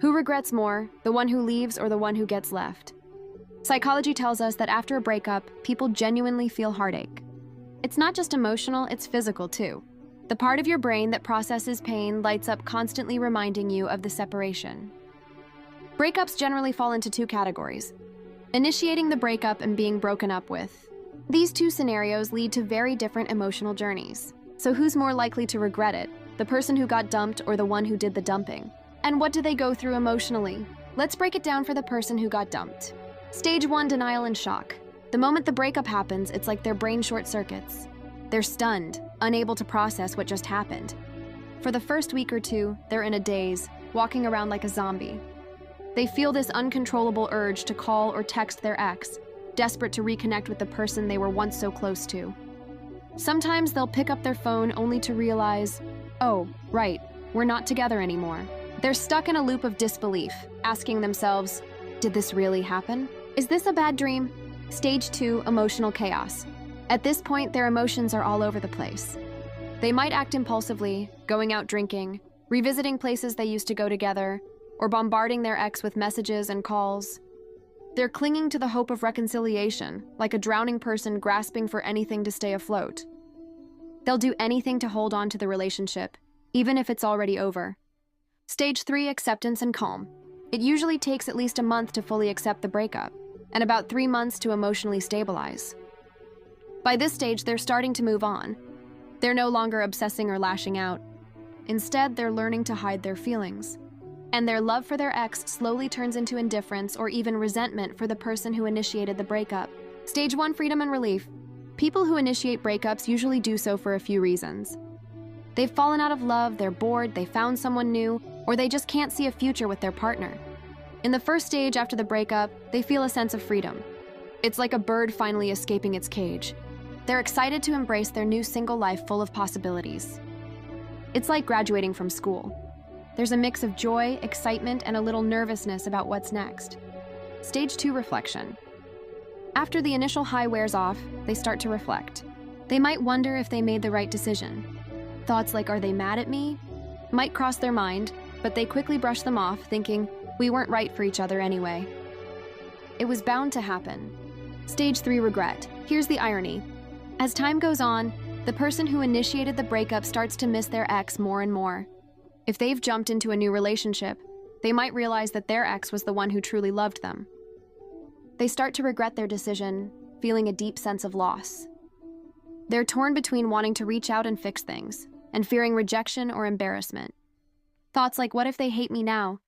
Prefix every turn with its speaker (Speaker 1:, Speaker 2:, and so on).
Speaker 1: Who regrets more, the one who leaves or the one who gets left? Psychology tells us that after a breakup, people genuinely feel heartache. It's not just emotional, it's physical too. The part of your brain that processes pain lights up, constantly reminding you of the separation. Breakups generally fall into two categories: initiating the breakup and being broken up with. These two scenarios lead to very different emotional journeys. So who's more likely to regret it, the person who got dumped or the one who did the dumping? And what do they go through emotionally? Let's break it down for the person who got dumped. Stage 1, denial and shock. The moment the breakup happens, it's like their brain short circuits. They're stunned, unable to process what just happened. For the first week or two, they're in a daze, walking around like a zombie. They feel this uncontrollable urge to call or text their ex, desperate to reconnect with the person they were once so close to. Sometimes they'll pick up their phone only to realize, oh, right, we're not together anymore. They're stuck in a loop of disbelief, asking themselves, did this really happen? Is this a bad dream? Stage 2, emotional chaos. At this point, their emotions are all over the place. They might act impulsively, going out drinking, revisiting places they used to go together, or bombarding their ex with messages and calls. They're clinging to the hope of reconciliation, like a drowning person grasping for anything to stay afloat. They'll do anything to hold on to the relationship, even if it's already over. Stage 3, acceptance and calm. It usually takes at least a month to fully accept the breakup, and about 3 months to emotionally stabilize. By this stage, they're starting to move on. They're no longer obsessing or lashing out. Instead, they're learning to hide their feelings. And their love for their ex slowly turns into indifference or even resentment for the person who initiated the breakup. Stage 1, freedom and relief. People who initiate breakups usually do so for a few reasons. They've fallen out of love, they're bored, they found someone new, or they just can't see a future with their partner. In the first stage after the breakup, they feel a sense of freedom. It's like a bird finally escaping its cage. They're excited to embrace their new single life full of possibilities. It's like graduating from school. There's a mix of joy, excitement, and a little nervousness about what's next. Stage 2, reflection. After the initial high wears off, they start to reflect. They might wonder if they made the right decision. Thoughts like, are they mad at me? Might cross their mind, but they quickly brush them off, thinking, we weren't right for each other anyway. It was bound to happen. Stage 3, regret. Here's the irony. As time goes on, the person who initiated the breakup starts to miss their ex more and more. If they've jumped into a new relationship, they might realize that their ex was the one who truly loved them. They start to regret their decision, feeling a deep sense of loss. They're torn between wanting to reach out and fix things, and fearing rejection or embarrassment. Thoughts like, what if they hate me now?